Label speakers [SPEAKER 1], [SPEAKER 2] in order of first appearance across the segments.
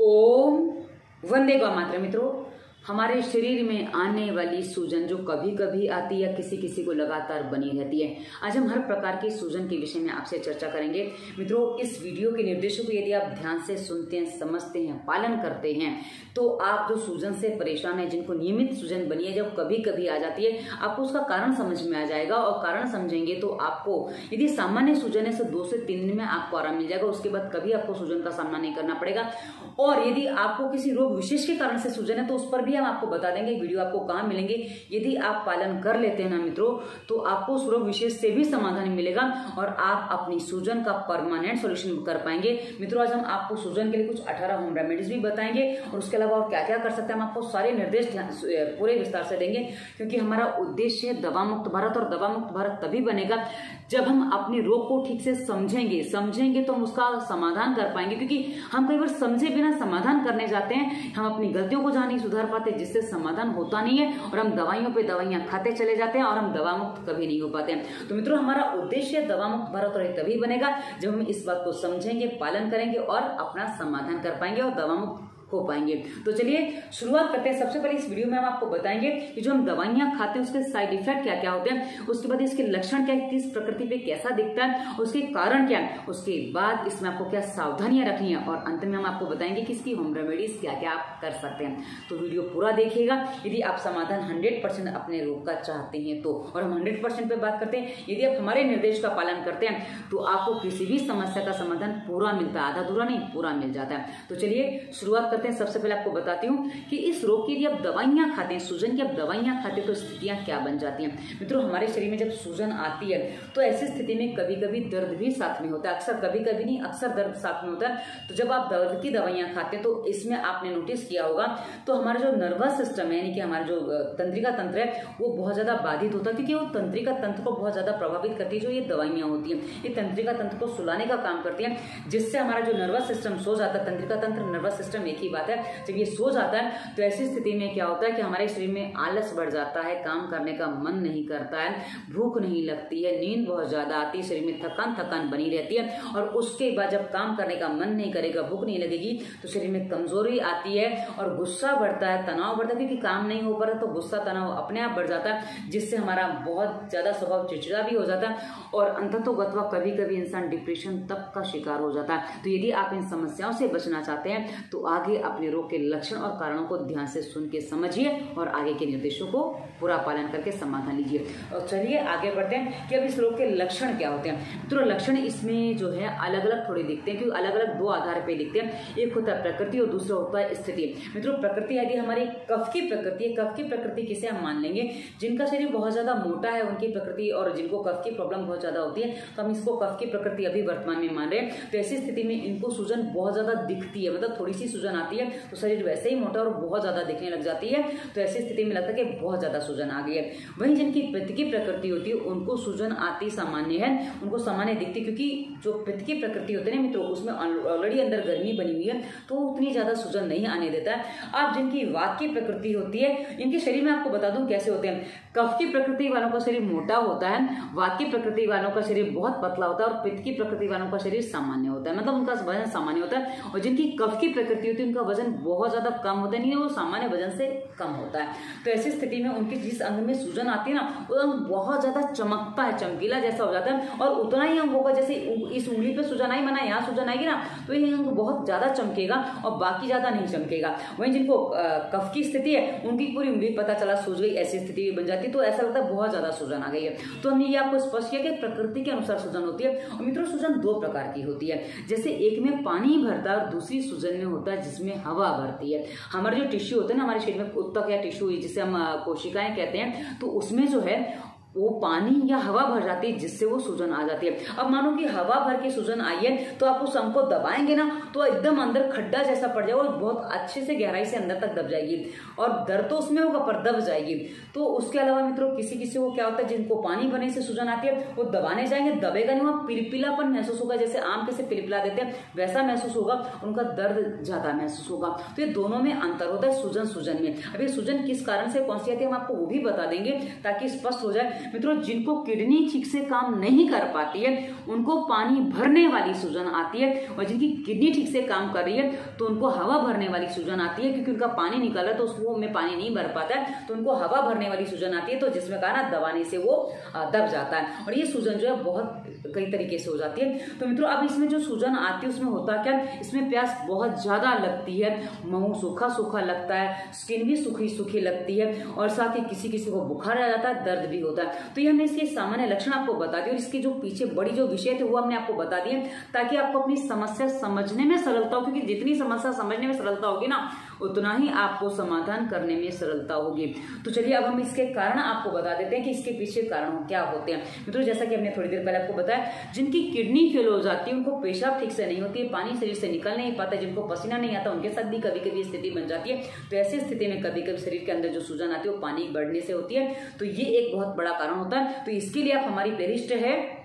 [SPEAKER 1] ओम वंदे गौ मातरम। मित्रों, हमारे शरीर में आने वाली सूजन जो कभी कभी आती है, किसी किसी को लगातार बनी रहती है। आज हम हर प्रकार की सूजन के विषय में आपसे चर्चा करेंगे। मित्रों, इस वीडियो के निर्देशों को यदि आप ध्यान से सुनते हैं, समझते हैं, पालन करते हैं, तो आप जो सूजन से परेशान है, जिनको नियमित सूजन बनी है, जब कभी कभी आ जाती है, आपको उसका कारण समझ में आ जाएगा। और कारण समझेंगे तो आपको, यदि सामान्य सूजन है, से 2 से 3 दिन में आपको आराम मिल जाएगा। उसके बाद कभी आपको सूजन का सामना नहीं करना पड़ेगा। और यदि आपको किसी रोग विशेष के कारण से सूजन है, तो उस पर भी हम आपको बता देंगे। वीडियो आपको कहाँ मिलेंगे, यदि आप पालन कर लेते हैं ना मित्रों, तो आपको उस रोग विशेष से भी समाधान मिलेगा और आप अपनी सूजन का परमानेंट सॉल्यूशन कर पाएंगे। मित्रों, आज हम आपको सूजन के लिए कुछ 18 होम रेमेडीज भी बताएंगे और उसके अलावा और क्या क्या कर सकते हैं, हम आपको सारे निर्देश पूरे विस्तार से देंगे। क्योंकि हमारा उद्देश्य है दवा मुक्त भारत, और दवा मुक्त भारत तभी बनेगा जब हम अपने रोग को ठीक से समझेंगे तो हम उसका समाधान कर पाएंगे। क्योंकि हम कई बार समझे बिना समाधान करने जाते हैं, हम अपनी गलतियों को जहां नहीं सुधार पाते, जिससे समाधान होता नहीं है, और हम दवाइयों पे दवाइयां खाते चले जाते हैं और हम दवा मुक्त कभी नहीं हो पाते हैं। तो मित्रों, हमारा उद्देश्य दवा मुक्त भारत और तभी बनेगा जब हम इस बात को समझेंगे, पालन करेंगे और अपना समाधान कर पाएंगे और दवा मुक्त हो पाएंगे। तो चलिए शुरुआत करते हैं। सबसे पहले इस वीडियो में हम आपको बताएंगे कि जो हम दवाइयां खाते हैं उसके साइड इफेक्ट क्या क्या होते हैं, उसके बाद इसके लक्षण क्या है, किस प्रकृति पे कैसा दिखता है, उसके कारण क्या है, उसके बाद इसमें आपको क्या सावधानियां रखनी है, और अंत में हम आपको बताएंगे कि इसकी होम रेमेडीज क्या क्या आप कर सकते हैं। तो वीडियो पूरा देखिएगा। यदि आप समाधान 100% अपने रोग का चाहते हैं तो, और हम 100% पे बात करते हैं, यदि आप हमारे निर्देश का पालन करते हैं तो आपको किसी भी समस्या का समाधान पूरा मिलता है, आधा अधूरा नहीं, पूरा मिल जाता है। तो चलिए शुरुआत करते हैं। सबसे पहले आपको बताती हूँ कि इस रोग के लिए आप दवाइयां खाते हैं, सूजन की आप दवाइयां खाते हैं, तो स्थितियां क्या बन जाती हैं। मित्रों, हमारे शरीर में जब सूजन आती है तो ऐसी स्थिति में कभी कभी दर्द भी साथ में होता है। अक्सर, कभी कभी नहीं, अक्सर दर्द साथ में होता है। तो जब आप दर्द की दवाइयां खाते हैं तो इसमें आपने नोटिस किया होगा, तो हमारा जो नर्वस सिस्टम है, यानी कि हमारा जो तंत्रिका तंत्र है, वो बहुत ज्यादा बाधित होता है। क्योंकि वो तंत्रिका तंत्र को बहुत ज्यादा प्रभावित करती है। जो ये दवाइयां होती है, ये तंत्रिका तंत्र को सुलाने का काम करती है, जिससे हमारा जो नर्वस सिस्टम सो जाता है। तंत्रिका तंत्र, नर्वस सिस्टम एक ही बात है। जब ये सो जाता है तो ऐसी स्थिति में क्या होता है कि हमारे शरीर में आलस बढ़ जाता है, काम करने का मन नहीं करता है, भूख नहीं लगती है, नींद बहुत ज्यादा आती है, शरीर में थकान बनी रहती है। और उसके बाद जब काम करने का मन नहीं करेगा, भूख नहीं लगेगी, तो शरीर में कमजोरी आती है और गुस्सा बढ़ता है, तनाव बढ़ता है। क्योंकि काम नहीं हो पा रहा तो गुस्सा, तनाव अपने आप बढ़ जाता है, जिससे हमारा बहुत ज्यादा स्वभाव चिड़चिड़ा भी हो जाता है और अंततोगत्वा कभी कभी इंसान डिप्रेशन तक का शिकार हो जाता है। तो यदि आप इन समस्याओं से बचना चाहते हैं तो आगे अपने रोग के लक्षण और कारणों को ध्यान से सुन के समझिए और आगे के निर्देशों को पूरा पालन करके समाधान लीजिए। और चलिए आगे बढ़ते हैं कि अब इस रोग के लक्षण क्या होते हैं। तो लक्षण इसमें जो है अलग अलग थोड़े दिखते हैं, क्योंकि अलग अलग 2 आधार पे दिखते हैं। एक होता है प्रकृति और दूसरा होता है स्थिति। मित्रों, प्रकृति यदि हमारी कफ की प्रकृति है, कफ की प्रकृति किसे हम मान लेंगे, जिनका शरीर बहुत ज्यादा मोटा है उनकी प्रकृति, और जिनको कफ की प्रॉब्लम बहुत ज्यादा होती है, तो हम इसको कफ की प्रकृति अभी वर्तमान में मान रहे हैं। तो ऐसी स्थिति में इनको सूजन बहुत ज्यादा दिखती है, मतलब थोड़ी सी सूजन आती है तो शरीर वैसे ही मोटा और बहुत ज्यादा दिखने लग जाती है। तो ऐसी स्थिति में लगता है कि बहुत ज्यादा सूजन आ गई है। वहीं जिनकी पित्त की प्रकृति होती है उनको सूजन आती सामान्य है, उनको सामान्य दिखती, क्योंकि जो पित्त की प्रकृति होती है ना मित्रों, उसमें ऑलरेडी अंदर गर्मी बनी हुई है, तो उतनी ज्यादा सूजन नहीं आने देता है। अब जिनकी वात की प्रकृति होती है, इनके शरीर में आपको बता दूं कैसे होते हैं। कफ की प्रकृति वालों का शरीर मोटा होता है, वात की प्रकृति वालों का शरीर बहुत पतला होता है, और पित्त की प्रकृति वालों का शरीर सामान्य होता है, मतलब उनका वजन सामान्य होता है। और जिनकी कफ की प्रकृति होती है उनका वजन बहुत ज्यादा कम होता है, नहीं, वो सामान्य वजन से कम होता है। तो ऐसी स्थिति में उनके जिस अंग में सूजन आती है ना, वो अंग बहुत ज्यादा चमकता है, चमकीला जैसा हो जाता है, और उतना ही अंग होगा, जैसे इस उंगली पे सूजन आई, माना यहाँ सूजन आएगी ना, तो ये अंग बहुत ज्यादा चमकेगा और बाकी ज्यादा नहीं चमकेगा। वहीं जिनको कफ की स्थिति है, उनकी पूरी उंगली पता चला सूज गई, ऐसी स्थिति बन जाती है, तो ऐसा लगता है बहुत ज्यादा सूजन आ गई है। तो हमने ये आपको स्पष्ट किया कि प्रकृति के अनुसार सूजन होती है। और मित्रों, सूजन 2 प्रकार की होती है, जैसे एक में पानी भरता है और दूसरी सूजन में होता है जिसमें हवा भरती है। हमारे जो टिश्यू होते हैं ना, हमारे शरीर में उत्तक या टिश्यू जिसे हम कोशिकाएं कहते हैं, तो उसमें जो है वो पानी या हवा भर जाती है, जिससे वो सूजन आ जाती है। अब मानो कि हवा भर के सूजन आई है, तो आप उस अंग को दबाएंगे ना, तो एकदम अंदर खड्डा जैसा पड़ जाएगा, और बहुत अच्छे से गहराई से अंदर तक दब जाएगी, और दर्द तो उसमें होगा पर दब जाएगी। तो उसके अलावा मित्रों, किसी किसी को क्या होता है, जिनको पानी भरने से सूजन आती है, वो दबाने जाएंगे, दबेगा नहीं, वहाँ पिलपिलापन महसूस होगा, जैसे आम कैसे पिलपिला देते हैं वैसा महसूस होगा, उनका दर्द ज्यादा महसूस होगा। तो ये दोनों में अंतर होता है, सूजन में। अब ये सूजन किस कारण से कौन सी आती है हम आपको वो भी बता देंगे, ताकि स्पष्ट हो जाए मित्रों, जिनको किडनी ठीक से काम नहीं कर पाती है उनको पानी भरने वाली सूजन आती है, और जिनकी किडनी ठीक से काम कर रही है तो उनको हवा भरने वाली सूजन आती है, क्योंकि उनका पानी निकल रहा है तो उसको में पानी नहीं भर पाता है तो उनको हवा भरने वाली सूजन आती है, तो जिसमें कहा ना दबाने से वो दब जाता है। और ये सूजन जो है बहुत कई तरीके से हो जाती है। तो मित्रों, अब इसमें जो सूजन आती है उसमें होता क्या, इसमें प्यास बहुत ज्यादा लगती है, मुंह सूखा सूखा लगता है, स्किन भी सूखी सूखी लगती है, और साथ ही किसी किसी को बुखार आ जाता है, दर्द भी होता है। तो ये हमने इसके सामान्य लक्षण आपको बता दिए, और इसके जो पीछे बड़ी जो विषय थे वो हमने आपको बता दिए, ताकि आपको अपनी समस्या समझने में सरलता हो, क्योंकि जितनी समस्या समझने में सरलता होगी ना उतना ही आपको समाधान करने में सरलता होगी। तो चलिए अब हम इसके कारण आपको बता देते हैं कि इसके पीछे कारण क्या होते हैं। मित्रों, जैसा कि हमने थोड़ी देर पहले आपको बताया, जिनकी किडनी फेल हो जाती है, उनको पेशाब ठीक से नहीं होती है, पानी शरीर से निकल नहीं पाता, जिनको पसीना नहीं आता, उनके साथ भी कभी कभी स्थिति बन जाती है। तो ऐसी स्थिति में कभी कभी शरीर के अंदर जो सूजन आती है वो पानी बढ़ने से होती है। तो ये एक बहुत बड़ा कारण होता है। तो इसके लिए आप हमारी प्लेलिस्ट है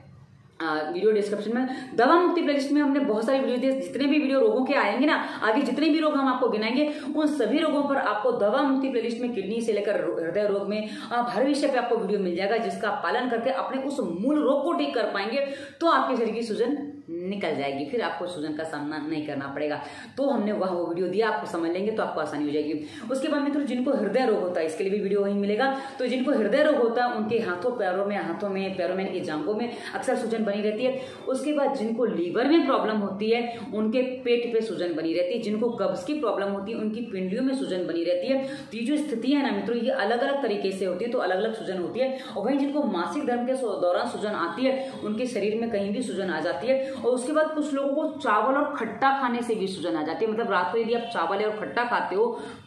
[SPEAKER 1] वीडियो डिस्क्रिप्शन में, दवा मुक्ति प्लेलिस्ट में हमने बहुत सारी वीडियो दिए। जितने भी वीडियो रोगों के आएंगे ना, आगे जितने भी रोग हम आपको गिनाएंगे उन सभी रोगों पर आपको दवा मुक्ति प्लेलिस्ट में किडनी से लेकर हृदय रोग में हर विषय पे आपको वीडियो मिल जाएगा, जिसका पालन करके अपने उस मूल रोग को ठीक कर पाएंगे तो आपके शरीर की सूजन निकल जाएगी, फिर आपको सूजन का सामना नहीं करना पड़ेगा। तो हमने वह वो वीडियो दिया, आपको समझ लेंगे तो आपको आसानी हो जाएगी। उसके बाद मित्रों, जिनको हृदय रोग होता है इसके लिए भी वीडियो वहीं मिलेगा। तो जिनको हृदय रोग होता है उनके हाथों पैरों में इनकी जांघों में अक्सर सूजन बनी रहती है। उसके बाद जिनको लीवर में प्रॉब्लम होती है उनके पेट पे सूजन बनी रहती है। जिनको कब्ज की प्रॉब्लम होती है उनकी पिंडलियों में सूजन बनी रहती है। तो ये जो स्थिति है ना मित्रों, ये अलग अलग तरीके से होती है, तो अलग अलग सूजन होती है। और वहीं जिनको मासिक धर्म के दौरान सूजन आती है उनके शरीर में कहीं भी सूजन आ जाती है। और उसके बाद कुछ लोगों को चावल और खट्टा खाने से भी सूजन आ जाती है। मतलब रात को यदि आप चावल और खट्टा खाते हो,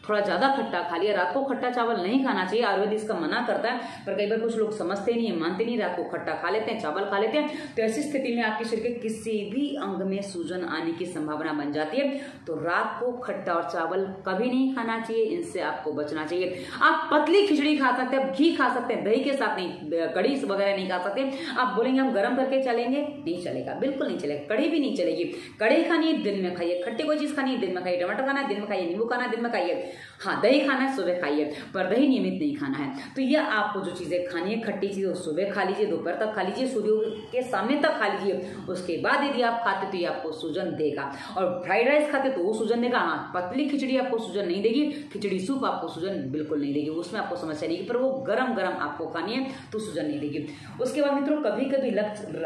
[SPEAKER 1] थोड़ा ज्यादा खट्टा खा लिया, रात को खट्टा चावल नहीं खाना चाहिए, आयुर्वेद इसका मना करता है, पर कई बार कुछ लोग समझते नहीं है, मानते नहीं, रात को खट्टा खा लेते हैं, चावल खा लेते हैं। तो ऐसी स्थिति में आपके शरीर के किसी भी अंग में सूजन आने की संभावना बन जाती है। तो रात को खट्टा और चावल कभी नहीं खाना चाहिए, इनसे आपको बचना चाहिए। आप पतली खिचड़ी खा सकते हैं, घी खा सकते हैं, दही के साथ नहीं, कढ़ी वगैरह नहीं खा सकते। आप बोलेंगे हम गर्म करके चलेंगे, नहीं चलेगा, बिल्कुल नहीं चलेगा, कढ़ी भी नहीं चलेगी। कढ़ी खानी है दिन में खाइए, खट्टे कोई चीज खानी है दिन में खाइए, टमाटर खाना है दिन में खाइए, नींबू खाना है दिन में खाइए, हाँ दही खाना है सुबह खाइए, पर दही नियमित नहीं खाना है। तो ये आपको जो चीजें खानी है, खट्टी चीजें सुबह खा लीजिए, दोपहर तक खा लीजिए, सूर्य के सामने तक खा लीजिए। उसके बाद यदि आप खाते तो ये आपको सूजन देगा। और फ्राइड राइस खाते तो वो सूजन देगा, हाँ पतली खिचड़ी आपको सूजन नहीं देगी, खिचड़ी सूप आपको सूजन बिल्कुल नहीं देगी, उसमें आपको समस्या नहीं, पर वो गरम गरम आपको खानी है तो सूजन नहीं देगी। उसके बाद मित्रों, कभी कभी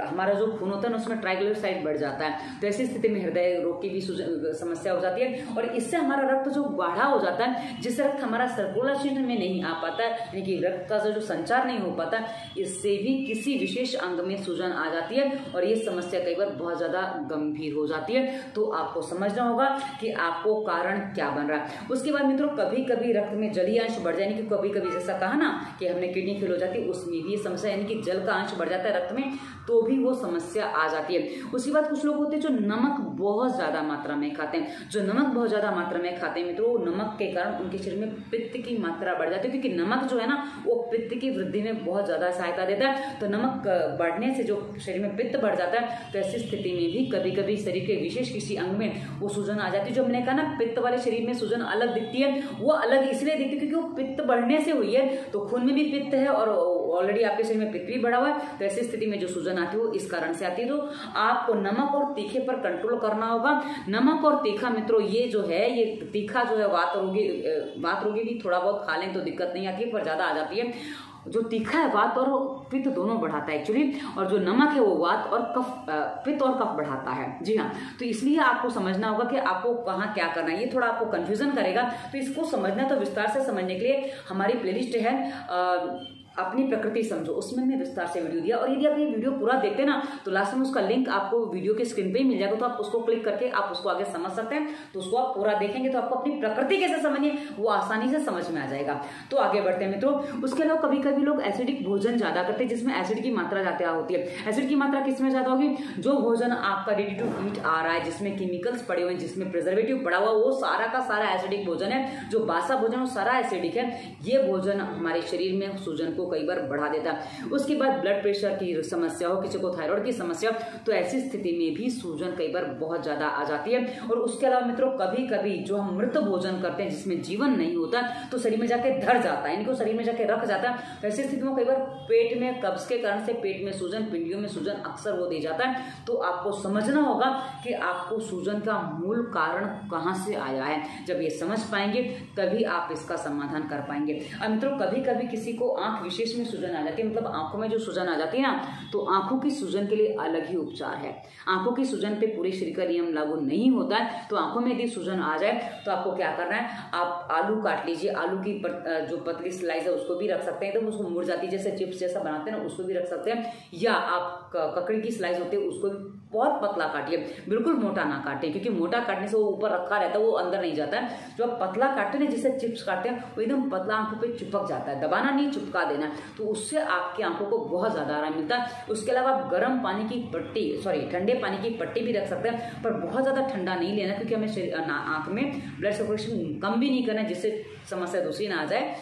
[SPEAKER 1] हमारा जो खून होता है ना उसमें ट्राइग्लिसराइड बढ़ जाता है, तो ऐसी स्थिति में हृदय रोग की भी समस्या हो जाती है। और इससे हमारा रक्त जो गाढ़ा हो जाता है, जिससे रक्त हमारा सर्कुलेशन में नहीं आ पाता है, यानी कि रक्त का जो संचार नहीं हो पाता, इससे भी किसी विशेष अंग में सूजन आ जाती है। और ये समस्या कई बार बहुत ज्यादा गंभीर हो जाती है। तो आपको समझना होगा कि आपको कारण क्या बन रहा है। उसके बाद मित्रों, कभी कभी रक्त में जलीय अंश बढ़ जाए, कि कभी कभी जैसा कहा ना कि हमने किडनी फेल हो जाती है, उसमें भी ये समस्या, यानी कि जल का अंश बढ़ जाता है रक्त में, तो भी वो समस्या आ जाती है। उसके बाद कुछ लोग होते हैं जो नमक बहुत ज्यादा मात्रा में खाते हैं। जो नमक बहुत ज्यादा मात्रा में खाते हैं मित्रों, नमक के कारण उनके शरीर में पित्त की मात्रा बढ़ जाती है, क्योंकि नमक जो है ना वो पित्त की वृद्धि में बहुत ज्यादा सहायता देता है। तो नमक बढ़ने से जो शरीर में पित्त बढ़ जाता है, तो ऐसी स्थिति में भी कभी कभी शरीर के विशेष किसी अंग में वो सूजन आ जाती है। जो हमने कहा ना, पित्त वाले शरीर में सूजन अलग दिखती है, वो अलग इसलिए दिखती है क्योंकि वो पित्त बढ़ने से हुई है। तो खून में भी पित्त है और ऑलरेडी आपके शरीर में पित्त भी बढ़ा हुआ है, तो ऐसी स्थिति में जो सूजन आती है वो इस कारण से आती है। तो आपको नमक और तीखे पर कंट्रोल करना होगा। नमक और तीखा मित्रों, ये जो है, ये तीखा जो है वात रोगी भी थोड़ा बहुत खा लें तो दिक्कत नहीं आती है, पर ज्यादा आ जाती है। जो तीखा है वात और पित्त दोनों बढ़ाता है एक्चुअली, और जो नमक है वो वात और कफ, पित्त और कफ बढ़ाता है। जी हाँ, तो इसलिए आपको समझना होगा कि आपको कहाँ क्या करना है। ये थोड़ा आपको कंफ्यूजन करेगा, तो इसको समझना, तो विस्तार से समझने के लिए हमारी प्लेलिस्ट है अपनी प्रकृति समझो, उसमें मैं विस्तार से वीडियो दिया। और यदि आप ये वीडियो पूरा देखते हैं ना, तो लास्ट में उसका लिंक आपको वीडियो के स्क्रीन पे ही मिल जाएगा, तो आप उसको क्लिक करके आप उसको आगे समझ सकते हैं। तो उसको आप पूरा देखेंगे तो आपको अपनी प्रकृति कैसे समझनी है वो आसानी से समझ में आ जाएगा। तो आगे बढ़ते हैं मित्रों। उसके अलावा कभी कभी लोग एसिडिक भोजन ज्यादा करते हैं, जिसमें एसिड की मात्रा ज्यादा होती है। एसिड की मात्रा किसमें ज्यादा होगी? जो भोजन आपका रेडी टू ईट आ रहा है, जिसमें केमिकल्स पड़े हुए हैं, जिसमें प्रिजर्वेटिव पड़ा हुआ, वो सारा का सारा एसिडिक भोजन है। जो बासा भोजन वो सारा एसिडिक है। ये भोजन हमारे शरीर में सूजन को को कई बार बढ़ा देता है। उसके बाद ब्लड प्रेशर की समस्या हो, किसी को थायराइड की समस्या हो, तो ऐसी स्थिति में भी सूजन कई बार बहुत ज्यादा आ जाती है। और उसके अलावा मित्रों कभी कभी जो हम मृत भोजन करते हैं जिसमें जीवन नहीं होता तो शरीर में जाके धर जाता है, इनको शरीर में जाके रख जाता है। ऐसी स्थिति में कई बार पेट में कब्ज के कारण से पेट में सूजन, पिंडियों में सूजन अक्सर हो दे जाता है। तो आपको समझना होगा कि आपको सूजन का मूल कारण कहां से आया है। जब ये समझ पाएंगे तभी आप इसका समाधान कर पाएंगे। अब मित्रों कभी कभी किसी को आंख विशेष में सूजन आ जाती है, मतलब आंखों में जो सूजन आ जाती है ना, तो आंखों की सूजन के लिए अलग ही उपचार है। आंखों की सूजन पे पूरे शरीर का नियम लागू नहीं होता है। तो आंखों में यदि सूजन आ जाए तो आपको क्या करना है, आप आलू काट लीजिए, आलू की जो पतली स्लाइस है उसको भी रख सकते हैं, तो उसको मुड़ जाती है जैसे चिप्स जैसा बनाते हैं ना, उसको भी रख सकते हैं। या आप ककड़ी की स्लाइस होती है उसको भी बहुत पतला काटिए, बिल्कुल मोटा ना काटे, क्योंकि मोटा काटने से वो ऊपर रखा रहता है, वो अंदर नहीं जाता है। जो आप पतला काटते हैं जिससे चिप्स काटते हैं वो एकदम पतला आंखों पे चिपक जाता है, दबाना नहीं चिपका देना, तो उससे आपकी आंखों को बहुत ज्यादा आराम मिलता है। उसके अलावा आप गर्म पानी की पट्टी, ठंडे पानी की पट्टी भी रख सकते हैं, पर बहुत ज्यादा ठंडा नहीं लेना, क्योंकि हमें आंख में ब्लड सर्कुलेशन कम भी नहीं करना जिससे समस्या दूसरी ना आ जाए।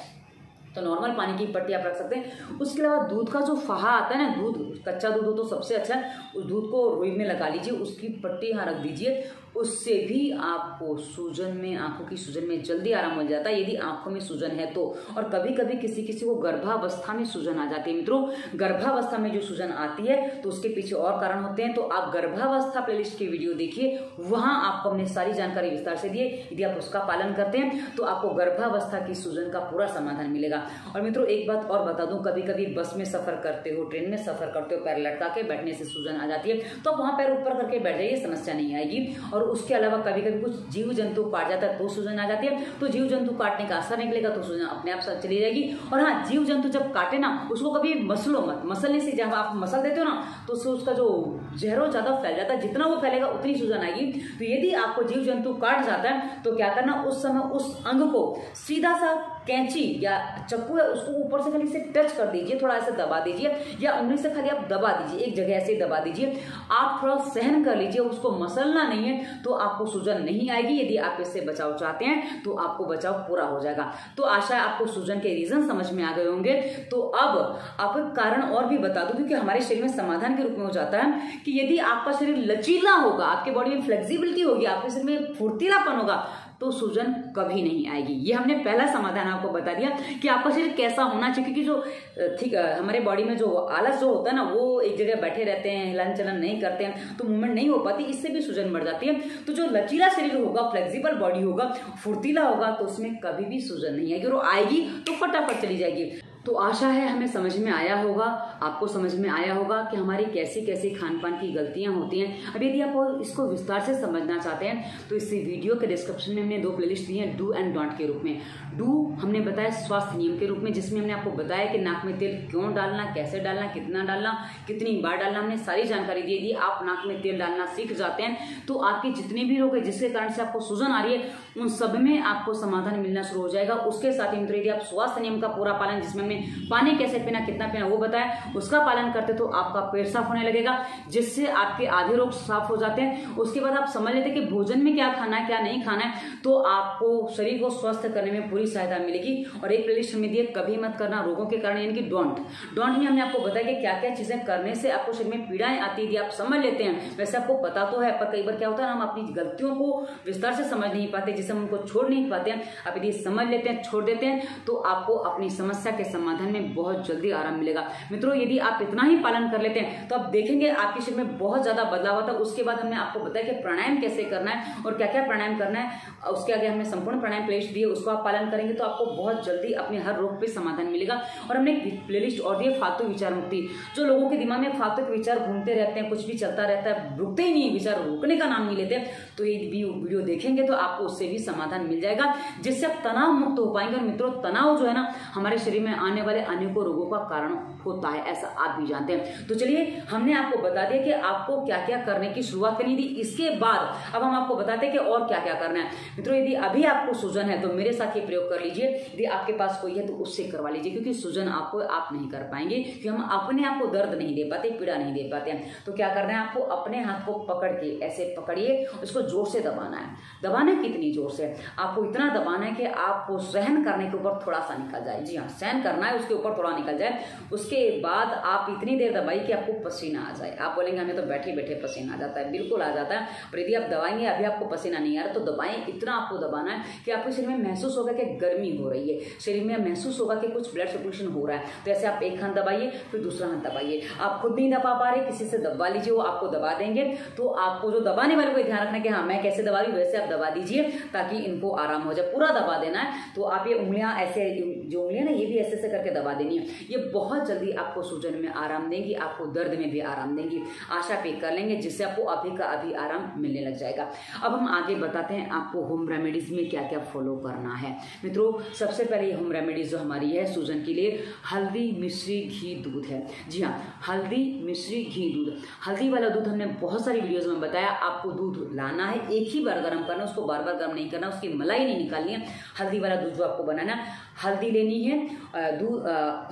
[SPEAKER 1] तो नॉर्मल पानी की पट्टी आप रख सकते हैं। उसके अलावा दूध का जो फहा आता है ना, दूध कच्चा दूध हो तो सबसे अच्छा है, उस दूध को रुई में लगा लीजिए, उसकी पट्टी यहाँ रख दीजिए, उससे भी आपको सूजन में, आंखों की सूजन में जल्दी आराम मिल जाता है यदि आंखों में सूजन है तो। और कभी कभी किसी किसी को गर्भावस्था में सूजन आ जाती है। मित्रों गर्भावस्था में जो सूजन आती है तो उसके पीछे और कारण होते हैं, तो आप गर्भावस्था प्लेलिस्ट की वीडियो देखिए, वहां आपको हमने सारी जानकारी विस्तार से दी है। यदि आप उसका पालन करते हैं तो आपको गर्भावस्था की सूजन का पूरा समाधान मिलेगा। और मित्रों एक बात और बता दूं, कभी कभी बस में सफर करते हो, ट्रेन में सफर करते हो, पैर लटका के बैठने से सूजन आ जाती है, तो आप वहां पैर ऊपर करके बैठ जाइए, समस्या नहीं आएगी। और उसके अलावा कभी कभी कुछ जीव जंतु काट जाता है तो सूजन आ जाती है, तो जीव जंतु काटने का असर निकलेगा तो सूजन अपने आप साथ चली जाएगी। और हाँ, जीव जंतु जब काटे ना उसको कभी मसलो मत, मसलने से जब आप मसल देते हो ना तो उससे उसका जो जहर ज्यादा फैल जाता है, जितना वो फैलेगा उतनी सूजन आएगी। तो यदि आपको जीव जंतु काट जाता है तो क्या करना, उस समय उस अंग को सीधा सा कैंची या चाकू है उसको ऊपर से खाली से टच कर दीजिए, थोड़ा ऐसे दबा दीजिए, या उंगली से खाली आप दबा दीजिए, एक जगह ऐसे दबा दीजिए, आप थोड़ा सहन कर लीजिए, उसको मसलना नहीं है, तो आपको सूजन नहीं आएगी। यदि आप इससे बचाव चाहते हैं तो आपको बचाव पूरा हो जाएगा। तो आशा है आपको सूजन के रीजन समझ में आ गए होंगे। तो अब आपको कारण और भी बता दूं, क्योंकि हमारे शरीर में समाधान के रूप में हो जाता है कि यदि आपका शरीर लचीला होगा, आपके बॉडी में फ्लेक्सिबिलिटी होगी, आपके शरीर में फुर्तीलापन होगा, तो सूजन कभी नहीं आएगी। ये हमने पहला समाधान आपको बता दिया कि आपका शरीर कैसा होना चाहिए, क्योंकि जो ठीक हमारे बॉडी में जो आलस जो होता है ना, वो एक जगह बैठे रहते हैं, हिलन चलन नहीं करते हैं, तो मूवमेंट नहीं हो पाती, इससे भी सूजन बढ़ जाती है। तो जो लचीला शरीर होगा, फ्लेक्सिबल बॉडी होगा, फुर्तीला होगा, तो उसमें कभी भी सूजन नहीं आएगी, और आएगी तो फटाफट चली जाएगी। तो आशा है हमें समझ में आया होगा, आपको समझ में आया होगा कि हमारी कैसी कैसी खान पान की गलतियां होती हैं। अब यदि आप इसको विस्तार से समझना चाहते हैं तो इस वीडियो के डिस्क्रिप्शन में हमने 2 प्लेलिस्ट दी हैं, डू एंड डोंट के रूप में। डू हमने बताया स्वास्थ्य नियम के रूप में, जिसमें हमने आपको बताया कि नाक में तेल क्यों डालना, कैसे डालना, कितना डालना, कितनी बार डालना, हमने सारी जानकारी दी। यदि आप नाक में तेल डालना सीख जाते हैं तो आपके जितने भी रोग है जिसके कारण से आपको सूजन आ रही है, उन सब में आपको समाधान मिलना शुरू हो जाएगा। उसके साथ ही मित्रों यदि आप स्वास्थ्य नियम का पूरा पालन, जिसमें हमने पानी कैसे पीना, कितना पीना वो बताया, उसका पालन करते तो आपका पेट साफ होने लगेगा, जिससे आपके आधे रोग साफ हो जाते हैं। उसके बाद आप समझ लेते हैं कि भोजन में क्या खाना है क्या नहीं खाना है, तो आपको शरीर को स्वस्थ करने में पूरी सहायता मिलेगी। और एक प्लेलिस्ट हमें दी है, कभी मत करना रोगों के कारण, यानी कि डोंट में हमने आपको बताया कि क्या क्या चीजें करने से आपको शरीर में पीड़ाएं आती है, आप समझ लेते हैं। वैसे आपको पता तो है, पर कई बार क्या होता है हम अपनी गलतियों को विस्तार से समझ नहीं पाते, जिसे हम उनको छोड़ नहीं पाते हैं। आप यदि समझ लेते हैं, छोड़ देते हैं, तो आपको अपनी समस्या के समाधान में बहुत जल्दी आराम मिलेगा। मित्रों यदि आप इतना ही पालन कर लेते हैं तो आप देखेंगे आपके शरीर में बहुत ज्यादा बदलाव आता है। उसके बाद हमने आपको बताया कि प्राणायाम कैसे करना है और क्या क्या प्राणायाम करना है, उसके आगे हमने संपूर्ण प्राणायाम प्लेलिस्ट दी है, उसको आप पालन करेंगे तो आपको बहुत जल्दी अपने हर रोग पे समाधान मिलेगा। और हमने प्लेलिस्ट और दी है फालतू विचार मुक्ति। जो लोगों के दिमाग में फालतू के विचार घूमते रहते हैं, कुछ भी चलता रहता है, रुकते ही नहीं, विचार रुकने का नाम नहीं लेते, तो ये वीडियो देखेंगे तो आपको उससे भी समाधान मिल जाएगा, जिससे आप तनाव मुक्त हो पाएंगे। और मित्रों तनाव जो है ना, हमारे शरीर में आने वाले अनेकों रोगों का कारण होता है, ऐसा आप भी जानते हैं। तो चलिए हमने आपको बता दिया कि आपको क्या क्या करने की शुरुआत करनी थी। इसके बाद अब हम आपको बताते हैं कि और क्या क्या करना है। मित्रों यदि अभी आपको सूजन है तो मेरे साथ ये प्रयोग कर लीजिए, यदि आपके पास कोई है तो उससे करवा लीजिए, क्योंकि सूजन आपको आप नहीं कर पाएंगे, क्योंकि हम अपने आप को दर्द नहीं दे पाते, पीड़ा नहीं दे पाते हैं। तो क्या करना है, आपको अपने हाथ को पकड़ के ऐसे पकड़िए, उसको जोर से दबाना है। दबाना कितनी जोर से? आपको इतना दबाना है कि आपको सहन करने के ऊपर थोड़ा सा निकल जाए। जी हाँ, सहन करना है, उसके ऊपर थोड़ा निकल जाए। उसके बाद आप इतनी देर दबाइए कि आपको पसीना आ जाए। आप बोलेंगे हमें तो बैठे बैठे पसीना आ जाता है। बिल्कुल आ जाता है, पर यदि आप दबाएंगे अभी आपको पसीना नहीं आ रहा तो दबाएं। इतना आपको दबाना है कि आपके शरीर में महसूस होगा कि गर्मी हो रही है, शरीर में महसूस होगा कि कुछ ब्लड सर्कुलेशन हो रहा है। तो ऐसे आप एक हाथ दबाइए, फिर दूसरा हाथ दबाइए। आप खुद नहीं दबा पा रहे, किसी से दबा लीजिए, वो आपको दबा देंगे। तो आपको जो दबाने वाले को ध्यान रखना है कि हाँ मैं कैसे दबा रही हूँ, वैसे आप दबा दीजिए ताकि इनको आराम हो जाए। पूरा दबा देना है। तो आप ये उंगलियां ऐसे, जो उंगलियां ना ये भी ऐसे करके दबा देनी है। ये बहुत जल्दी आपको सूजन में आराम देंगी, आपको दर्द में भी आराम देंगी। आशा पे कर लेंगे जिससे आपको अभी का अभी आराम मिलने लग जाएगा। अब हम आगे बताते हैं आपको होम रेमेडीज में क्या क्या फॉलो करना है। मित्रों, सबसे पहले होम रेमेडीज जो हमारी है सूजन के लिए, हल्दी, मिश्री, घी, दूध है। जी हाँ, हल्दी, मिश्री, घी, दूध। हल्दी वाला दूध हमने बहुत सारी वीडियोज में बताया। आपको दूध लाना है, एक ही बार गर्म करना, उसको बार बार गर्म नहीं करना, उसकी मलाई नहीं निकालनी है। हल्दी वाला दूध जो आपको बनाना, हल्दी लेनी है।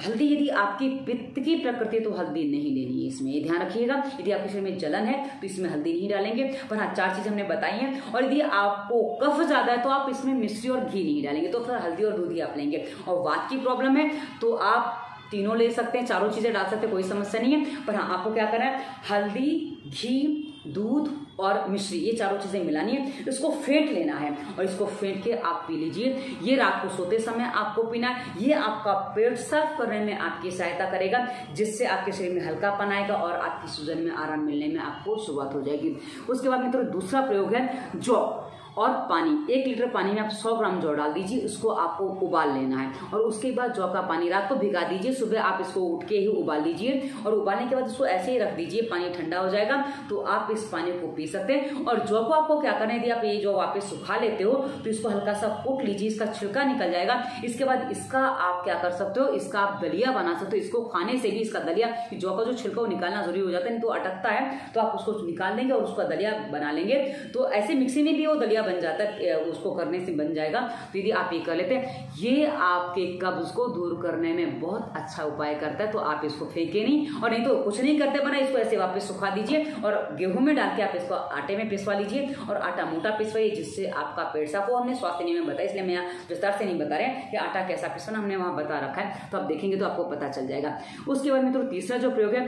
[SPEAKER 1] हल्दी यदि आपकी पित्त की प्रकृति है तो हल्दी नहीं लेनी है, इसमें ये ध्यान रखिएगा। यदि आपके शरीर में जलन है तो इसमें हल्दी नहीं डालेंगे। पर हाँ, 4 चीजें हमने बताई हैं। और यदि आपको कफ ज्यादा है तो आप इसमें मिश्री और घी नहीं डालेंगे, तो फिर हल्दी और दूध ही आप लेंगे। और वात की प्रॉब्लम है तो आप तीनों ले सकते हैं, चारों चीजें डाल सकते हैं, कोई समस्या नहीं है। पर हाँ, आपको क्या करना है, हल्दी, घी, दूध और मिश्री, ये चारों चीजें मिलानी है। इसको फेंट लेना है और इसको फेंट के आप पी लीजिए। ये रात को सोते समय आपको पीना है। ये आपका पेट साफ करने में आपकी सहायता करेगा, जिससे आपके शरीर में हल्कापन आएगा और आपकी सूजन में आराम मिलने में आपको शुरुआत हो जाएगी। उसके बाद मित्रों दूसरा प्रयोग है जौ और पानी। 1 लीटर पानी में आप 100 ग्राम जौ डाल दीजिए, इसको आपको उबाल लेना है। और उसके बाद जौ का पानी रात को भिगा दीजिए, सुबह आप इसको उठ के ही उबाल लीजिए। और उबालने के बाद इसको ऐसे ही रख दीजिए, पानी ठंडा हो जाएगा तो आप इस पानी को पी सकते हैं। और जौ को आपको क्या करना है, यदि आप ये जौ वापस सुखा लेते हो तो इसको हल्का सा कूट लीजिए, इसका छिलका निकल जाएगा। इसके बाद इसका आप क्या कर सकते हो, इसका आप दलिया बना सकते हो। इसको खाने से भी इसका दलिया, जौ का जो छिलका वो निकालना जरूरी हो जाता है, नहीं तो अटकता है, तो आप उसको निकाल देंगे और उसका दलिया बना लेंगे। तो ऐसे मिक्सी में भी वो दलिया बन जाता है, उसको करने से बन जाएगा। तो यदि आप ये कर लेते हैं, ये आपके कब्ज को दूर करने में बहुत अच्छा उपाय करता है। तो आप इसको फेंके नहीं, और नहीं तो कुछ नहीं करते बना, इसको ऐसे वापस सुखा दीजिए और गेहूं में डाल के आप इसको आटे में पिसवा लीजिए। और आटा मोटा पिसवाइए, जिससे आपका पेट साफ हो। हमने स्वास्थ्य नियम में बताया, इसलिए मैं विस्तार से नहीं बता रहे हैं कि आटा कैसा पिसवाना, हमने वहां बता रखा है, तो आप देखेंगे तो आपको पता चल जाएगा। उसके बाद मित्रों तीसरा जो प्रयोग है,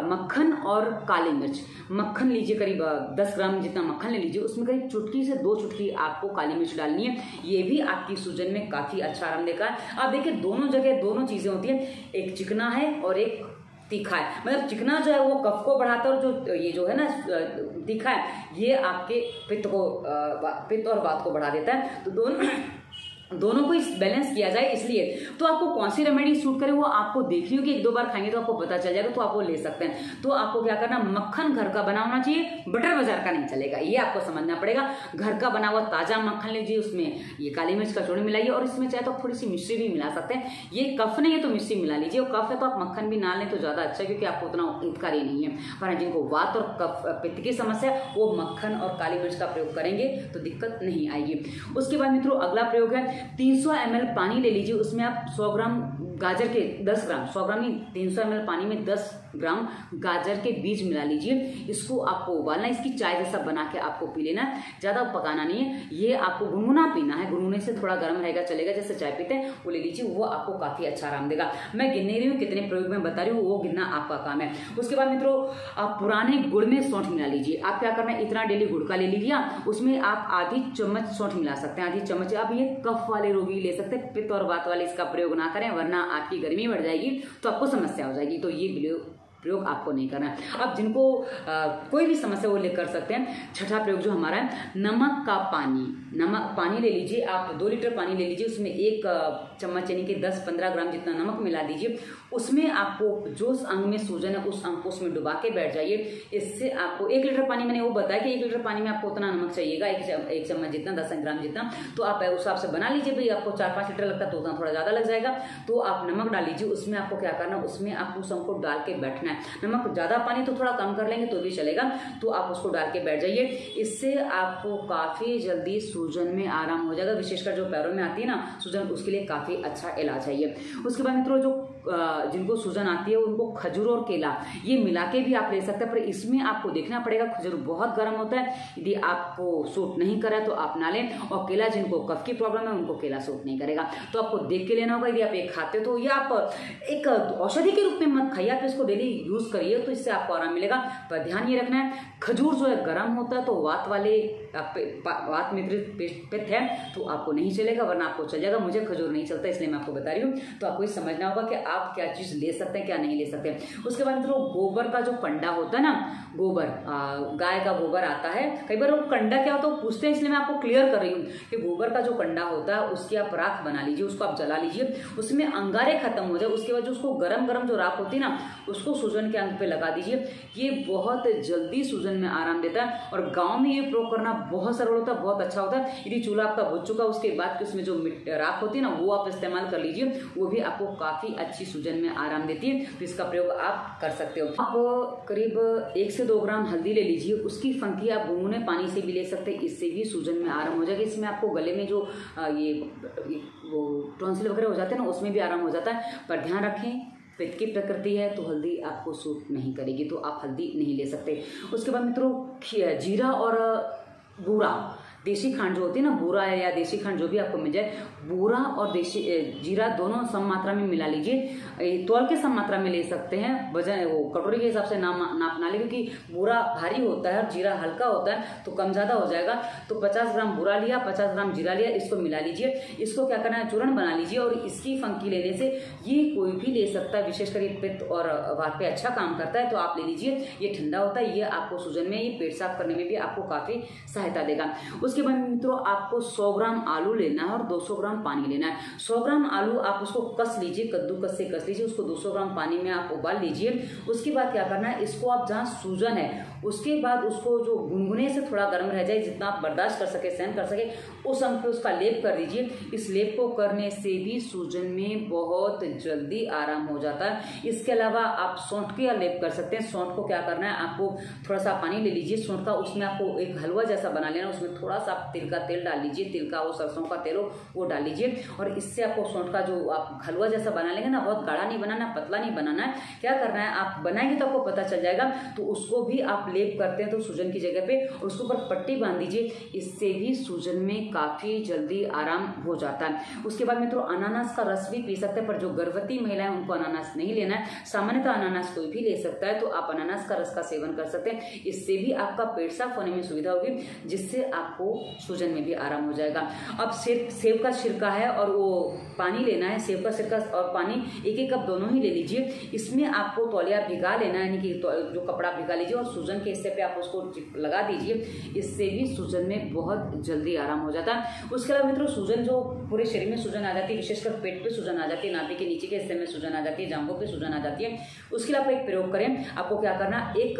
[SPEAKER 1] मक्खन और काली मिर्च। मक्खन लीजिए, करीब 10 ग्राम जितना मक्खन ले लीजिए, उसमें करीब चुटकी से 2 चुटकी आपको काली मिर्च डालनी है। ये भी आपकी सूजन में काफी अच्छा आराम देगा। आप देखिए दोनों जगह दोनों चीजें होती है, एक चिकना है और एक तीखा है। मतलब चिकना जो है वो कफ को बढ़ाता है, और जो ये जो है ना तीखा है, ये आपके पित्त और वात को बढ़ा देता है। तो दोनों को इस बैलेंस किया जाए, इसलिए तो आपको कौन सी रेमेडी सूट करे वो आपको देखनी होगी। 1-2 बार खाएंगे तो आपको पता चल जाएगा, तो आप वो ले सकते हैं। तो आपको क्या करना, मक्खन घर का बना होना चाहिए, बटर बाजार का नहीं चलेगा, ये आपको समझना पड़ेगा। घर का बना हुआ ताजा मक्खन लीजिए, उसमें ये काली मिर्च का चूर्ण मिलाइए, और इसमें चाहे तो थोड़ी सी मिश्री भी मिला सकते हैं। ये कफ नहीं है तो मिश्री मिला लीजिए, और कफ है तो आप मक्खन भी ना लें तो ज्यादा अच्छा, क्योंकि आपको उतना हितकारी नहीं है। पर जिनको वात और कफ पित्त की समस्या है वो मक्खन और काली मिर्च का प्रयोग करेंगे तो दिक्कत नहीं आएगी। उसके बाद मित्रों अगला प्रयोग है, 300 ml पानी ले लीजिए, उसमें आप 100 ग्राम गाजर के 10 ग्राम, 100 ग्राम नहीं 300 ml पानी में 10 ग्राम गाजर के बीज मिला लीजिए। इसको आपको उबालना, इसकी चाय जैसा बना के आपको पी लेना है, ज्यादा पकाना नहीं है। ये आपको गुनगुना पीना है, गुनगुने से थोड़ा गर्म रहेगा चलेगा, जैसे चाय पीते हैं वो ले लीजिए, वो आपको काफी अच्छा आराम देगा। मैं गिन नहीं रही हूँ कितने प्रयोग में बता रही हूँ, वो गिनना आपका काम है। उसके बाद मित्रों आप पुराने गुड़ में सौंठ मिला लीजिए। आप क्या करना है, इतना डेली गुड़ का ले लिया, उसमें आप आधी चम्मच सौंठ मिला सकते हैं, आधी चम्मच। आप ये कफ वाले रोगी ले सकते हैं, पित्त और वात वाले इसका प्रयोग ना करें, वरना आपकी गर्मी बढ़ जाएगी तो आपको समस्या हो जाएगी। तो ये प्रयोग आपको नहीं करना है। अब जिनको कोई भी समस्या वो ले कर सकते हैं। छठा प्रयोग जो हमारा है, नमक का पानी। नमक पानी ले लीजिए, आप 2 लीटर पानी ले लीजिए, उसमें 1 चम्मच यानी कि 10-15 ग्राम जितना नमक मिला दीजिए। उसमें आपको जो अंग में सूजन है उस अंग को उसमें डुबा के बैठ जाइए। इससे आपको 1 लीटर पानी, मैंने वो बताया कि 1 लीटर पानी में आपको उतना नमक चाहिएगा, 1 चम्मच जितना, 10 ग्राम जितना। तो आप उस हिसाब से बना लीजिए। भाई आपको 4-5 लीटर लगता है तो उतना थोड़ा ज्यादा लग जाएगा, तो आप नमक डाल लीजिए। उसमें आपको क्या करना, उसमें आपको उस अंग को डाल के बैठना है। नमक ज्यादा पानी तो थोड़ा कम कर लेंगे तो भी चलेगा, तो आप उसको डाल के बैठ जाइए। इससे आपको काफी जल्दी सूजन में आराम हो जाएगा, विशेषकर जो पैरों में आती है ना सूजन, उसके लिए काफी अच्छा इलाज है ये। उसके बाद मित्रों जो जिनको सूजन आती है उनको खजूर और केला ये मिला के भी आप ले सकते हैं, पर इसमें आपको देखना पड़ेगा खजूर बहुत गर्म होता है, यदि आपको सूट नहीं करा तो आप ना लें, और केला जिनको कफ की प्रॉब्लम है उनको केला सूट नहीं करेगा, तो आपको देख के लेना होगा। यदि आप एक खाते हो तो ये आप एक औषधि के रूप में मत खाइए, आप इसको डेली यूज करिए तो इससे आपको आराम मिलेगा। पर ध्यान ये रखना है खजूर जो है गर्म होता है, तो वात में पित्त है तो आपको नहीं चलेगा, वरना आपको चल जाएगा। मुझे खजूर नहीं चलता इसलिए मैं आपको बता रही हूँ, तो आपको ये समझना होगा कि आप क्या चीज ले सकते हैं क्या नहीं ले सकते। उसके बाद मित्रों गोबर का जो कंडा होता है ना, गोबर गाय का गोबर आता है, कई बार वो कंडा क्या होता है पूछते हैं, इसलिए मैं आपको क्लियर कर रही हूँ कि गोबर का जो कंडा होता है उसकी आप राख बना लीजिए, उसको आप जला लीजिए, उसमें अंगारे खत्म हो जाए, उसके बाद जो उसको गरम गरम जो राख होती है ना उसको सूजन के अंग पे लगा दीजिए, ये बहुत जल्दी सूजन में आराम देता है। और गाँव में ये प्रयोग करना बहुत सरल होता है, बहुत अच्छा होता है। यदि चूल्हा आपका बुझ चुका उसके बाद कि उसमें जो राख होती है ना वो आप इस्तेमाल कर लीजिए, वो भी आपको काफी अच्छी सूजन में आराम देती है, तो इसका प्रयोग आप कर सकते हो। आप करीब 1 से 2 ग्राम हल्दी ले लीजिए, उसकी फंकी आप गुनगुने पानी से भी ले सकते हैं, इससे भी सूजन में आराम हो जाएगा। इसमें आपको गले में जो वो टॉन्सिल वगैरह हो जाते हैं ना उसमें भी आराम हो जाता है, पर ध्यान रखें पित्त की प्रकृति है तो हल्दी आपको सूट नहीं करेगी, तो आप हल्दी नहीं ले सकते। उसके बाद मित्रों जीरा और बूरा, देसी खांड जो होती है ना, बूरा है या देसी खांड जो भी आपको मिल जाए, बूरा और देसी जीरा दोनों सम मात्रा में मिला लीजिए, तौल के सम मात्रा में ले सकते हैं, वजन वो कटोरी के हिसाब से नापना ले, क्योंकि बूरा भारी होता है और जीरा हल्का होता है तो कम ज्यादा हो जाएगा। तो 50 ग्राम बूरा लिया, 50 ग्राम जीरा लिया, इसको मिला लीजिए, इसको क्या करना है चूर्ण बना लीजिए, और इसकी फंकी लेने से ये कोई भी ले सकता है, विशेषकर ये पित्त और वात पे अच्छा काम करता है, तो आप ले लीजिए। ये ठंडा होता है, ये आपको सूजन में, ये पेट साफ करने में भी आपको काफी सहायता देगा। उसके बाद मित्रों आपको 100 ग्राम आलू लेना है और 200 ग्राम पानी लेना है। 100 ग्राम आलू आप उसको कस लीजिए, कद्दूकस से कस लीजिए, उसको 200 ग्राम पानी में आप उबाल लीजिए। उसके बाद क्या करना है, इसको आप जहाँ सूजन है उसके बाद उसको जो गुनगुने से थोड़ा गर्म रह जाए, जितना आप बर्दाश्त कर सके, सहन कर सके, उस अंग पे उसका लेप कर दीजिए। इस लेप को करने से भी सूजन में बहुत जल्दी आराम हो जाता है। इसके अलावा आप सौंठ का लेप कर सकते हैं। सौंठ को क्या करना है, आपको थोड़ा सा पानी ले लीजिए सौंठ का, उसमें आपको एक हलवा जैसा बना लेना, उसमें थोड़ा सा तिल का तेल डाल लीजिए, तिल का वो सरसों का तेल हो वो डाल लीजिए, और इससे आपको सौंठ का जो आप हलवा जैसा बना लेंगे ना, बहुत गाढ़ा नहीं बनाना, पतला नहीं बनाना है। क्या करना है, आप बनाएंगे तो आपको पता चल जाएगा, तो उसको भी आप लेप करते हैं तो सूजन की जगह पे, और उसके ऊपर पट्टी बांध दीजिए, इससे भी सूजन में काफी जल्दी आराम हो जाता है। उसके बाद मित्रों अनानास का रस भी पी सकते हैं, पर जो गर्भवती महिलाएं उनको अनानास नहीं लेना है। सामान्यतः अनानास कोई भी ले सकता है, तो आप अनानास का रस का सेवन कर सकते हैं, इससे भी आपका पेट साफ होने में सुविधा होगी, जिससे आपको सूजन में भी आराम हो जाएगा। अब सेब का छिलका है और वो पानी लेना है, सेब का छिलका और पानी 1-1 कप दोनों ही ले लीजिए। इसमें आपको तौलिया भिगा लेना है, यानी कि जो कपड़ा भिगा लीजिए, और सूजन के हिस्से पे आप उसको लगा दीजिए, इससे भी सूजन में बहुत जल्दी आराम हो जाता है। उसके अलावा मित्रों सूजन जो पूरे शरीर में सूजन आ जाती है, विशेषकर पेट पे सूजन आ जाती है, नाभि के नीचे के हिस्से में सूजन आ जाती है, जांघों पे सूजन आ जाती है, उसके लिए आप एक प्रयोग करें। आपको क्या करना, एक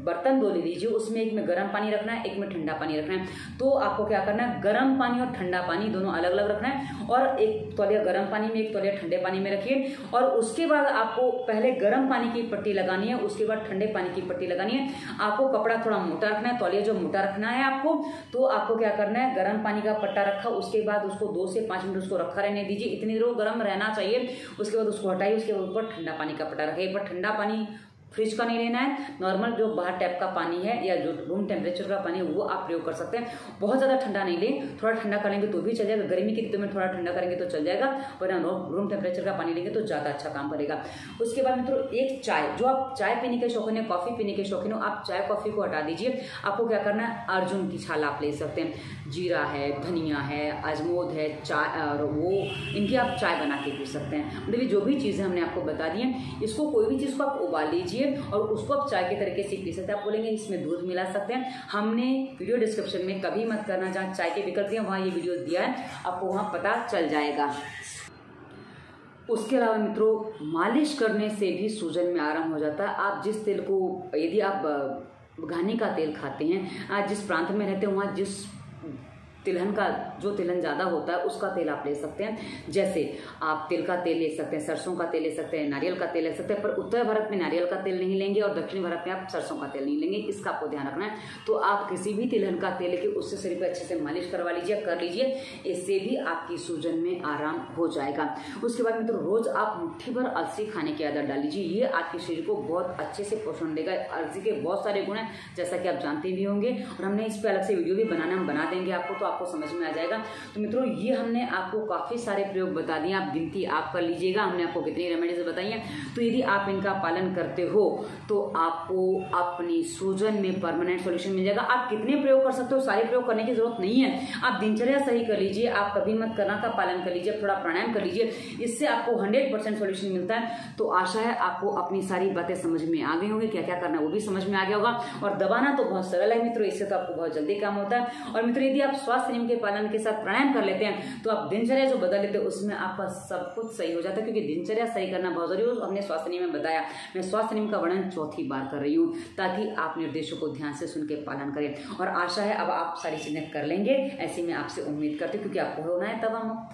[SPEAKER 1] बर्तन दो ले लीजिए, उसमें एक में गर्म पानी रखना है, एक में ठंडा पानी रखना है। तो आपको क्या करना है, गर्म पानी और ठंडा पानी दोनों अलग अलग रखना है, और एक तौलिया गर्म पानी में, एक तौलिया ठंडे पानी में रखिए, और उसके बाद आपको पहले गर्म पानी की पट्टी लगानी है, उसके बाद ठंडे पानी की पट्टी लगानी है। आपको कपड़ा थोड़ा मोटा रखना है, तौलिया जो मोटा रखना है आपको, तो आपको क्या करना है, गर्म पानी का पट्टा रखा, उसके बाद उसको 2 से 5 मिनट उसको रखा रहने दीजिए, इतनी देर वो गर्म रहना चाहिए। उसके बाद उसको हटाइए, उसके ऊपर ठंडा पानी का पट्टा रखिए। एक बार ठंडा पानी फ्रिज का नहीं लेना है, नॉर्मल जो बाहर टैप का पानी है या जो रूम टेम्परेचर का पानी है वो आप प्रयोग कर सकते हैं। बहुत ज़्यादा ठंडा नहीं लें, थोड़ा ठंडा कर लेंगे तो भी चल जाएगा, गर्मी के दिन में थोड़ा ठंडा करेंगे तो चल जाएगा, वरना रूम टेम्परेचर का पानी लेंगे तो ज़्यादा अच्छा काम करेगा। उसके बाद मित्रों एक चाय, जो आप चाय पीने के शौकीन है, कॉफ़ी पीने के शौकीन हो, आप चाय कॉफ़ी को हटा दीजिए। आपको क्या करना है, अर्जुन की छाल आप ले सकते हैं, जीरा है, धनिया है, अजमोद है, चाय और वो इनकी आप चाय बना के पी सकते हैं। मतलब जो भी चीज़ें हमने आपको बता दी हैं, इसको कोई भी चीज़ को आप उबाल लीजिए और उसको चाय के तरीके से पी सकते हैं। आप बोलेंगे इसमें दूध मिला सकते हैं, हमने वीडियो डिस्क्रिप्शन में कभी मत करना जहाँ चाय के विकल्प दिए वहाँ ये वीडियो दिया है, आपको वहाँ पता चल जाएगा। उसके अलावा मित्रों मालिश करने से भी सूजन में आराम हो जाता है। आप जिस तेल को, यदि आप घानी का तेल खाते हैं, जिस प्रांत में रहते हैं वहाँ जिस तिलहन का जो तिलहन ज़्यादा होता है उसका तेल आप ले सकते हैं। जैसे आप तिल का तेल ले सकते हैं, सरसों का तेल ले सकते हैं, नारियल का तेल ले सकते हैं, पर उत्तर भारत में नारियल का तेल नहीं लेंगे और दक्षिण भारत में आप सरसों का तेल नहीं लेंगे, इसका आपको ध्यान रखना है। तो आप किसी भी तिलहन का तेल लेके उससे शरीर पर अच्छे से मालिश करवा लीजिए, कर लीजिए, इससे भी आपकी सूजन में आराम हो जाएगा। उसके बाद मित्रों रोज आप मुट्ठी भर अलसी खाने की आदत डाल लीजिए, ये आपके शरीर को बहुत अच्छे से पोषण देगा। अलसी के बहुत सारे गुण हैं जैसा कि आप जानते भी होंगे, और हमने इस पर अलग से वीडियो भी हम बना देंगे आपको, तो आपको समझ में आ जाएगा। तो मित्रों ये हमने आपको काफी सारे प्रयोग बता दिए, आप गिनती आप कर लीजिएगा, हमने आपको कितनी रेमेडीज बताई हैं। तो यदि आप इनका पालन करते हो तो आपको अपनी सूजन में परमानेंट सॉल्यूशन मिल जाएगा। आप कितने प्रयोग कर सकते हो, सारे प्रयोग करने की जरूरत नहीं है, आप दिनचर्या सही कर लीजिए, आप कभी मत करना का पालन कर लीजिए, थोड़ा प्राणायाम कर लीजिए, इससे आपको 100% सॉल्यूशन मिलता है। तो आशा है आपको अपनी सारी बातें समझ में आ गई होंगी, क्या क्या करना है वो भी समझ में आ गया होगा। और दबाना तो बहुत सरल है मित्रों, इससे तो आपको बहुत जल्दी काम होता है। और मित्रों यदि आप स्वास्थ्य नियम के पालन के साथ प्राणायाम कर लेते हैं तो आप दिनचर्या जो बदल लेते हैं उसमें आपका सब कुछ सही हो जाता है, क्योंकि दिनचर्या सही करना बहुत जरूरी है। हमने स्वास्थ्य नियम में बताया, मैं स्वास्थ्य नियम का वर्णन चौथी बार कर रही हूँ ताकि आप निर्देशों को ध्यान से सुन के पालन करें। और आशा है अब आप सारी चीजें कर लेंगे, ऐसी मैं आपसे उम्मीद करती हूँ, क्योंकि आपको होना है तब हम।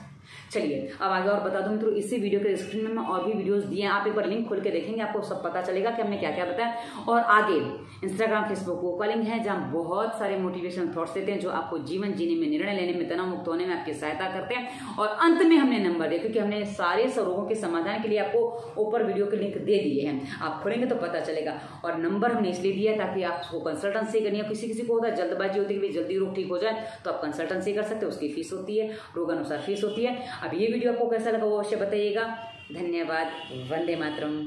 [SPEAKER 1] चलिए अब आगे और बता दूं मित्रों, इसी वीडियो के डिस्क्रिप्शन में और भी वीडियोस दिए हैं, आप एक बार लिंक खोल के देखेंगे, आपको सब पता चलेगा कि हमने क्या क्या बताया। और आगे इंस्टाग्राम फेसबुक वो कॉलिंग है जहां बहुत सारे मोटिवेशनल थॉट्स देते हैं जो आपको जीवन जीने में, निर्णय लेने में, तनाव मुक्त होने में आपकी सहायता करते हैं। और अंत में हमने नंबर दिया, क्योंकि हमने सारे रोगों के समाधान के लिए आपको ऊपर वीडियो के लिंक दे दिए हैं, आप खोलेंगे तो पता चलेगा। और नंबर हमने इसलिए दिया ताकि आपको कंसल्टेंसी करनी है, किसी को होता है जल्दबाजी होती है कि जल्दी रोग ठीक हो जाए, तो आप कंसल्टेंसी कर सकते हो, उसकी फीस होती है, रोग अनुसार फीस होती है। अब ये वीडियो आपको कैसा लगा वो अवश्य बताइएगा। धन्यवाद। वंदे मातरम।